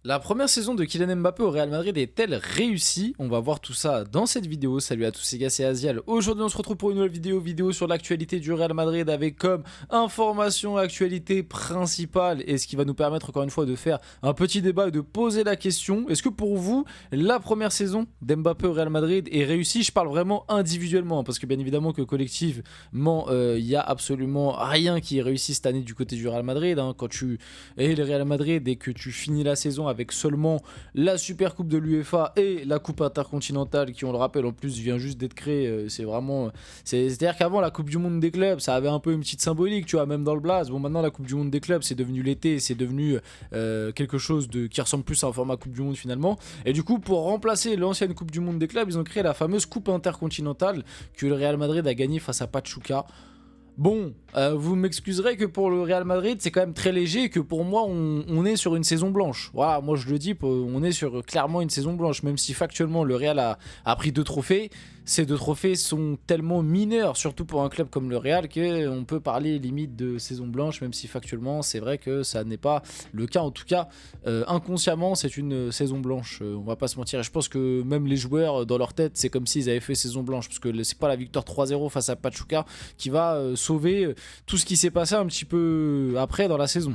La première saison de Kylian Mbappé au Real Madrid est-elle réussie? On va voir tout ça dans cette vidéo. Salut à tous les gars, c'est Aziel. Aujourd'hui on se retrouve pour une nouvelle vidéo sur l'actualité du Real Madrid avec comme information actualité principale et ce qui va nous permettre encore une fois de faire un petit débat et de poser la question. Est-ce que pour vous, la première saison d'Mbappé au Real Madrid est réussie? Je parle vraiment individuellement parce que bien évidemment que collectivement il n'y a absolument rien qui est réussi cette année du côté du Real Madrid. Quand tu es le Real Madrid et que tu finis la saison avec seulement la Super Coupe de l'UEFA et la Coupe intercontinentale qui, on le rappelle, en plus vient juste d'être créée. C'est vraiment, c'est-à-dire qu'avant la Coupe du Monde des clubs, ça avait un peu une petite symbolique, tu vois, même dans le blaze. Bon, maintenant la Coupe du Monde des clubs, c'est devenu l'été, c'est devenu quelque chose qui ressemble plus à un format Coupe du Monde finalement. Et du coup, pour remplacer l'ancienne Coupe du Monde des clubs, ils ont créé la fameuse Coupe intercontinentale que le Real Madrid a gagnée face à Pachuca. Bon, vous m'excuserez que pour le Real Madrid, c'est quand même très léger et que pour moi, on est sur une saison blanche. Voilà, moi je le dis, on est sur clairement une saison blanche, même si factuellement le Real a pris 2 trophées. Ces 2 trophées sont tellement mineurs, surtout pour un club comme le Real, qu'on peut parler limite de saison blanche, même si factuellement, c'est vrai que ça n'est pas le cas. En tout cas, inconsciemment, c'est une saison blanche. On va pas se mentir. Et je pense que même les joueurs, dans leur tête, c'est comme s'ils avaient fait saison blanche, parce que c'est pas la victoire 3-0 face à Pachuca qui va sauver tout ce qui s'est passé un petit peu après dans la saison.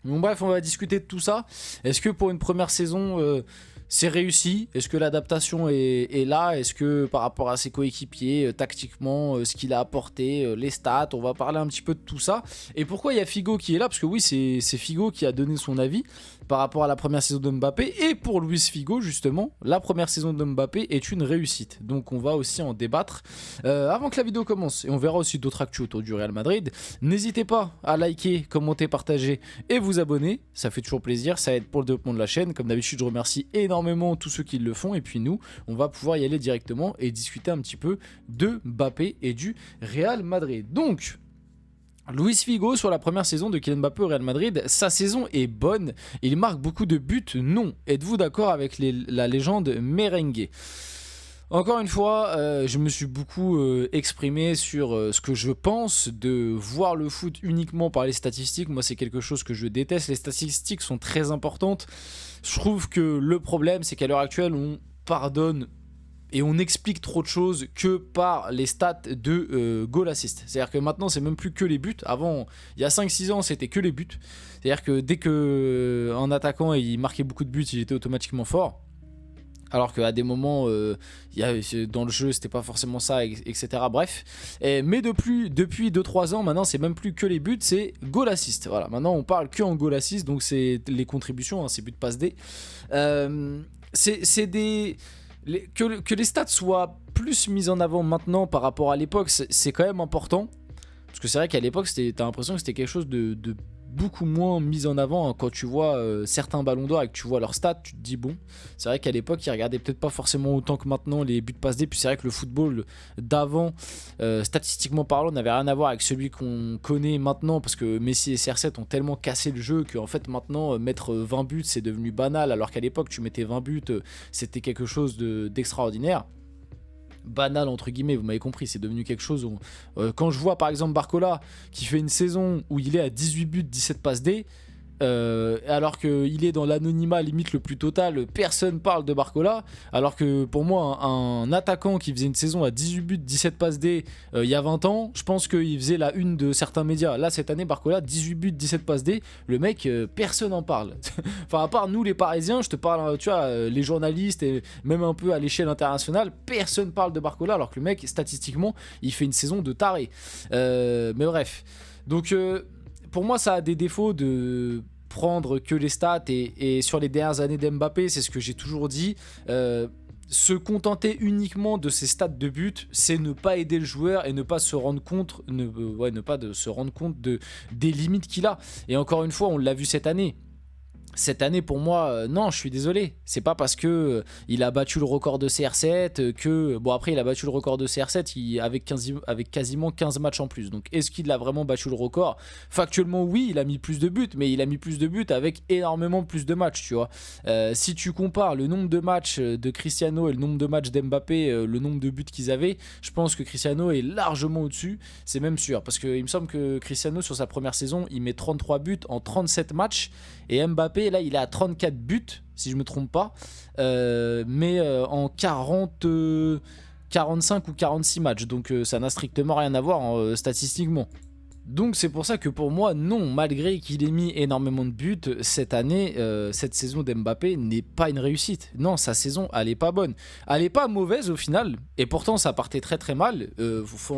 Bon bref, on va discuter de tout ça. Est-ce que pour une première saison, c'est réussi? Est-ce que l'adaptation est là? Est-ce que par rapport à ses coéquipiers, tactiquement, ce qu'il a apporté, les stats, on va parler un petit peu de tout ça. Et pourquoi il y a Figo qui est là? Parce que oui, c'est Figo qui a donné son avis par rapport à la première saison de Mbappé. Et pour Luis Figo, justement, la première saison de Mbappé est une réussite. Donc on va aussi en débattre avant que la vidéo commence. Et on verra aussi d'autres actus autour du Real Madrid. N'hésitez pas à liker, commenter, partager et vous abonner. Ça fait toujours plaisir, ça aide pour le développement de la chaîne. Comme d'habitude, je remercie énormément tous ceux qui le font. Et puis nous, on va pouvoir y aller directement et discuter un petit peu de Mbappé et du Real Madrid. Donc, Luis Figo sur la première saison de Kylian Mbappé au Real Madrid, sa saison est bonne, il marque beaucoup de buts, non. Êtes-vous d'accord avec la légende merengue? Encore une fois, je me suis beaucoup exprimé sur ce que je pense de voir le foot uniquement par les statistiques. Moi, c'est quelque chose que je déteste. Les statistiques sont très importantes. Je trouve que le problème, c'est qu'à l'heure actuelle, on pardonne et on explique trop de choses que par les stats de goal assist. C'est-à-dire que maintenant, c'est même plus que les buts. Avant, il y a 5-6 ans, c'était que les buts. C'est-à-dire que dès qu'un attaquant il marquait beaucoup de buts, il était automatiquement fort. Alors qu'à des moments, dans le jeu, c'était pas forcément ça, etc. Bref. Mais depuis 2-3 ans, maintenant, c'est même plus que les buts, c'est goal assist. Voilà, maintenant, on parle que en goal assist, donc c'est les contributions, c'est buts passe D. C'est des... Que les stats soient plus mis en avant maintenant par rapport à l'époque, c'est quand même important. Parce que c'est vrai qu'à l'époque, t'as l'impression que c'était quelque chose de beaucoup moins mis en avant. Quand tu vois certains ballons d'or et que tu vois leurs stats, tu te dis bon, c'est vrai qu'à l'époque ils regardaient peut-être pas forcément autant que maintenant les buts passe D. Puis c'est vrai que le football d'avant, statistiquement parlant, n'avait rien à voir avec celui qu'on connaît maintenant, parce que Messi et CR7 ont tellement cassé le jeu qu'en fait maintenant mettre 20 buts c'est devenu banal, alors qu'à l'époque tu mettais 20 buts, c'était quelque chose d'extraordinaire. Banal entre guillemets, vous m'avez compris, c'est devenu quelque chose où, quand je vois par exemple Barcola qui fait une saison où il est à 18 buts 17 passes D, alors qu'il est dans l'anonymat limite le plus total, personne parle de Barcola, alors que pour moi un attaquant qui faisait une saison à 18 buts 17 passes D il y a 20 ans, je pense qu'il faisait la une de certains médias. Là cette année Barcola 18 buts 17 passes D, le mec personne en parle. Enfin à part nous les Parisiens, je te parle, tu vois, les journalistes et même un peu à l'échelle internationale, personne parle de Barcola, alors que le mec statistiquement il fait une saison de taré. Mais bref, donc pour moi ça a des défauts de prendre que les stats, et sur les dernières années d'Mbappé, c'est ce que j'ai toujours dit, se contenter uniquement de ses stats de but, c'est ne pas aider le joueur et ne pas se rendre compte, ne pas se rendre compte des limites qu'il a. Et encore une fois, on l'a vu cette année. Cette année pour moi, non, je suis désolé. C'est pas parce que il a battu le record de CR7 que... Bon après il a battu le record de CR7 avec quasiment 15 matchs en plus. Donc est-ce qu'il a vraiment battu le record? Factuellement oui, il a mis plus de buts, mais il a mis plus de buts avec énormément plus de matchs, tu vois. Si tu compares le nombre de matchs de Cristiano et le nombre de matchs d'Mbappé, le nombre de buts qu'ils avaient, je pense que Cristiano est largement au-dessus, c'est même sûr. Parce qu'il me semble que Cristiano sur sa première saison, il met 33 buts en 37 matchs et Mbappé Mbappé, là, il est à 34 buts, si je me trompe pas, mais en 45 ou 46 matchs, donc ça n'a strictement rien à voir statistiquement. Donc c'est pour ça que pour moi, non, malgré qu'il ait mis énormément de buts, cette année, cette saison d'Mbappé n'est pas une réussite. Non, sa saison, elle est pas bonne. Elle est pas mauvaise au final, et pourtant ça partait très très mal.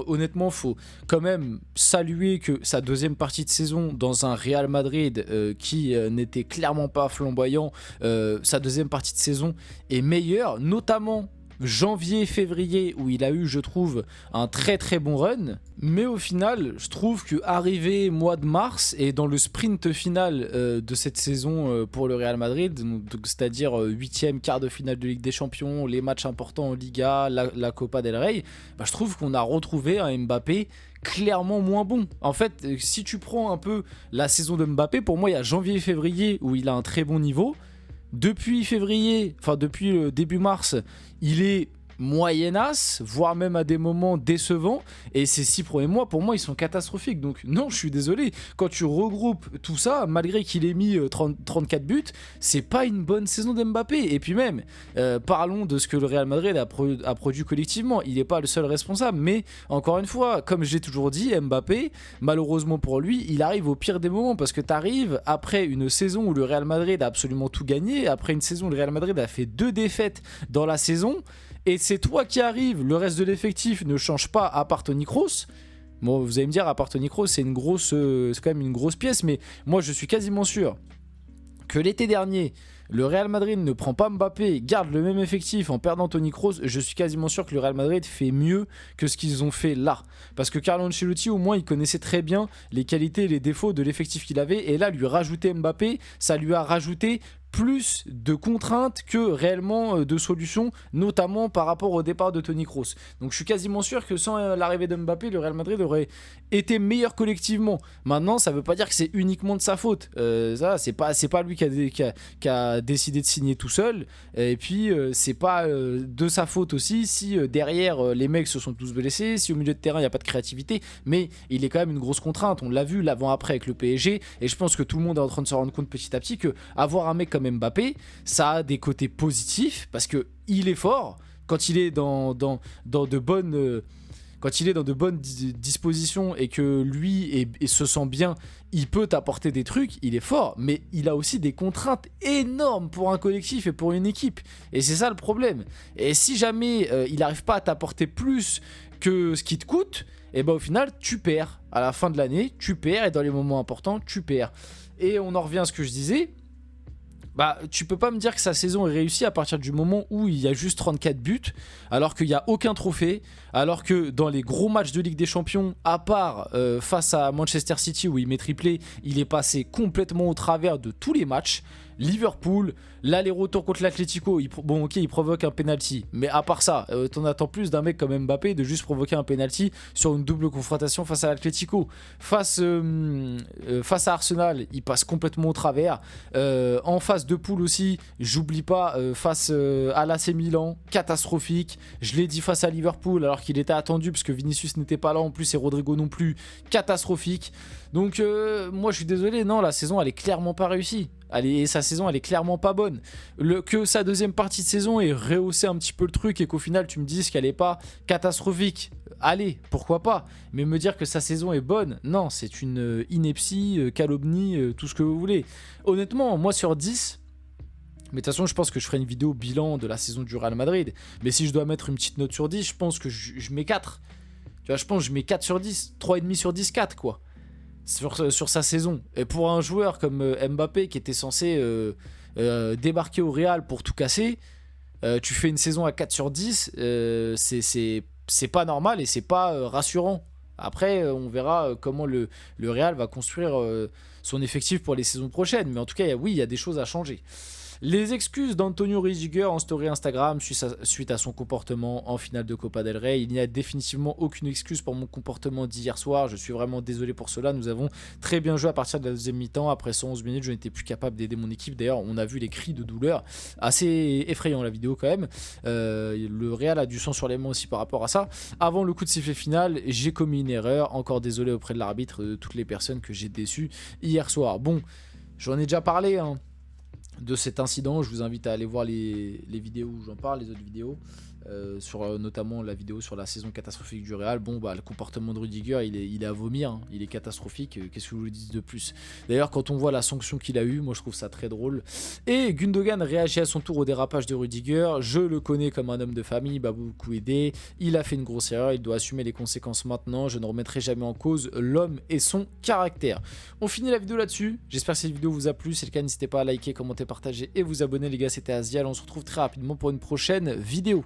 Honnêtement, faut quand même saluer que sa deuxième partie de saison dans un Real Madrid qui n'était clairement pas flamboyant, sa deuxième partie de saison est meilleure, notamment janvier-février où il a eu, je trouve, un très très bon run, mais au final je trouve que arrivé mois de mars et dans le sprint final de cette saison pour le Real Madrid, c'est-à-dire 8e, quart de finale de Ligue des Champions, les matchs importants en Liga, la Copa del Rey, bah, je trouve qu'on a retrouvé un Mbappé clairement moins bon. En fait, si tu prends un peu la saison de Mbappé, pour moi il y a janvier-février où il a un très bon niveau. Depuis février, enfin depuis le début mars, il est moyennasse, voire même à des moments décevants, et ces 6 premiers mois pour moi ils sont catastrophiques. Donc non, je suis désolé, quand tu regroupes tout ça, malgré qu'il ait mis 34 buts, c'est pas une bonne saison d'Mbappé. Et puis même, parlons de ce que le Real Madrid a produit collectivement. Il n'est pas le seul responsable, mais encore une fois, comme j'ai toujours dit, Mbappé, malheureusement pour lui, il arrive au pire des moments, parce que tu arrives après une saison où le Real Madrid a absolument tout gagné, après une saison où le Real Madrid a fait 2 défaites dans la saison, et c'est toi qui arrives, le reste de l'effectif ne change pas à part Toni Kroos. Bon, vous allez me dire, à part Toni Kroos, c'est quand même une grosse pièce, mais moi je suis quasiment sûr que l'été dernier, le Real Madrid ne prend pas Mbappé, garde le même effectif en perdant Toni Kroos, je suis quasiment sûr que le Real Madrid fait mieux que ce qu'ils ont fait là. Parce que Carlo Ancelotti, au moins, il connaissait très bien les qualités et les défauts de l'effectif qu'il avait, et là, lui rajouter Mbappé, ça lui a rajouté plus de contraintes que réellement de solutions, notamment par rapport au départ de Toni Kroos. Donc je suis quasiment sûr que sans l'arrivée de Mbappé, le Real Madrid aurait été meilleur collectivement. Maintenant, ça ne veut pas dire que c'est uniquement de sa faute. Ça, c'est pas lui qui a décidé de signer tout seul. Et puis, c'est pas de sa faute aussi si derrière, les mecs se sont tous blessés, si au milieu de terrain, il n'y a pas de créativité. Mais il est quand même une grosse contrainte. On l'a vu l'avant-après avec le PSG. Et je pense que tout le monde est en train de se rendre compte petit à petit que avoir un mec comme Mbappé, ça a des côtés positifs parce que il est fort quand il est dans de bonnes dispositions et que lui se sent bien, il peut t'apporter des trucs, il est fort, mais il a aussi des contraintes énormes pour un collectif et pour une équipe, et c'est ça le problème. Et si jamais il n'arrive pas à t'apporter plus que ce qui te coûte, et ben au final tu perds à la fin de l'année, tu perds, et dans les moments importants tu perds. Et on en revient à ce que je disais. Bah, tu peux pas me dire que sa saison est réussie à partir du moment où il y a juste 34 buts, alors qu'il n'y a aucun trophée, alors que dans les gros matchs de Ligue des Champions, à part face à Manchester City où il met triplé, il est passé complètement au travers de tous les matchs. Liverpool, l'aller-retour contre l'Atlético, bon ok, il provoque un penalty, mais à part ça, t'en attends plus d'un mec comme Mbappé de juste provoquer un penalty sur une double confrontation face à l'Atlético. Face à Arsenal, il passe complètement au travers. En phase de poule aussi, j'oublie pas, face à l'AC Milan, catastrophique. Je l'ai dit face à Liverpool alors qu'il était attendu parce que Vinicius n'était pas là en plus et Rodrigo non plus, catastrophique. Donc moi je suis désolé, non, la saison elle est clairement pas réussie. Et sa saison elle est clairement pas bonne. Que sa deuxième partie de saison ait rehaussé un petit peu le truc et qu'au final tu me dises qu'elle est pas catastrophique, allez, pourquoi pas. Mais me dire que sa saison est bonne, non, c'est une ineptie, calomnie, tout ce que vous voulez. Honnêtement, moi sur 10, mais de toute façon je pense que je ferai une vidéo bilan de la saison du Real Madrid, mais si je dois mettre une petite note sur 10, je pense que je mets 4. Tu vois, je pense que je mets 4 sur 10, 3,5 sur 10, 4 quoi. Sur sa saison. Et pour un joueur comme Mbappé qui était censé débarquer au Real pour tout casser, tu fais une saison à 4 sur 10, c'est pas normal et c'est pas rassurant. Après, on verra comment le Real va construire son effectif pour les saisons prochaines. Mais en tout cas, oui, il y a des choses à changer. Les excuses d'Antonio Rudiger en story Instagram suite à son comportement en finale de Copa del Rey. Il n'y a définitivement aucune excuse pour mon comportement d'hier soir. Je suis vraiment désolé pour cela. Nous avons très bien joué à partir de la deuxième mi-temps. Après 111 minutes, je n'étais plus capable d'aider mon équipe. D'ailleurs, on a vu les cris de douleur. Assez effrayant la vidéo quand même. Le Real a du sang sur les mains aussi par rapport à ça. Avant le coup de sifflet final, j'ai commis une erreur. Encore désolé auprès de l'arbitre, de toutes les personnes que j'ai déçues hier soir. Bon, j'en ai déjà parlé, hein. de cet incident. Je vous invite à aller voir les vidéos où j'en parle, les autres vidéos, sur notamment la vidéo sur la saison catastrophique du Real. Bon, bah, le comportement de Rudiger, il est à vomir, hein. Il est catastrophique. Qu'est-ce que je vous dis de plus? D'ailleurs, quand on voit la sanction qu'il a eue, moi je trouve ça très drôle. Et Gundogan réagit à son tour au dérapage de Rudiger. Je le connais comme un homme de famille, il m'a beaucoup aidé. Il a fait une grosse erreur, il doit assumer les conséquences maintenant. Je ne remettrai jamais en cause l'homme et son caractère. On finit la vidéo là-dessus. J'espère que cette vidéo vous a plu. Si c'est le cas, n'hésitez pas à liker, commenter, partager et vous abonner les gars. C'était Azial. On se retrouve très rapidement pour une prochaine vidéo.